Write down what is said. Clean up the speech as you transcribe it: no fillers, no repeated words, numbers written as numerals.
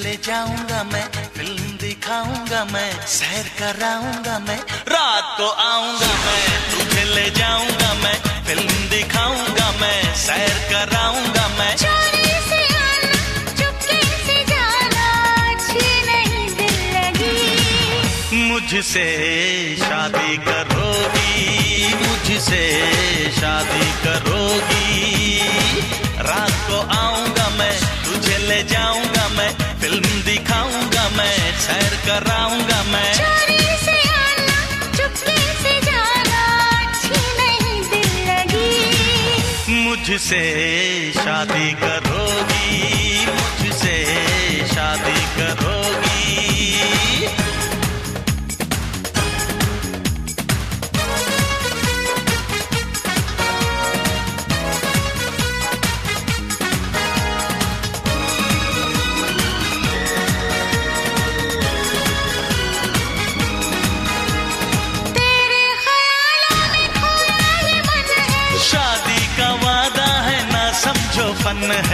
ले जाऊंगा मैं, फिल्म दिखाऊंगा मैं, सैर कराऊंगा मैं, रात को आऊंगा मैं, तुझे ले जाऊंगा मैं, फिल्म दिखाऊंगा मैं, सैर कराऊंगा मैं। चोरी से आना, चुपके से जाना, अच्छी नहीं दिल लगी। मुझसे शादी करोगी, मुझसे शादी करोगी, रात को आऊंगा मैं, तुझे ले जाऊंगा मैं, फिल्म दिखाऊंगा मैं, सैर कराऊंगा मैं। चोरी से आना, चुपके से जाना, अच्छी नहीं दिल लगी। मुझसे शादी करोगी, मुझसे शादी करोगी। शादी का वादा है ना समझो फन है।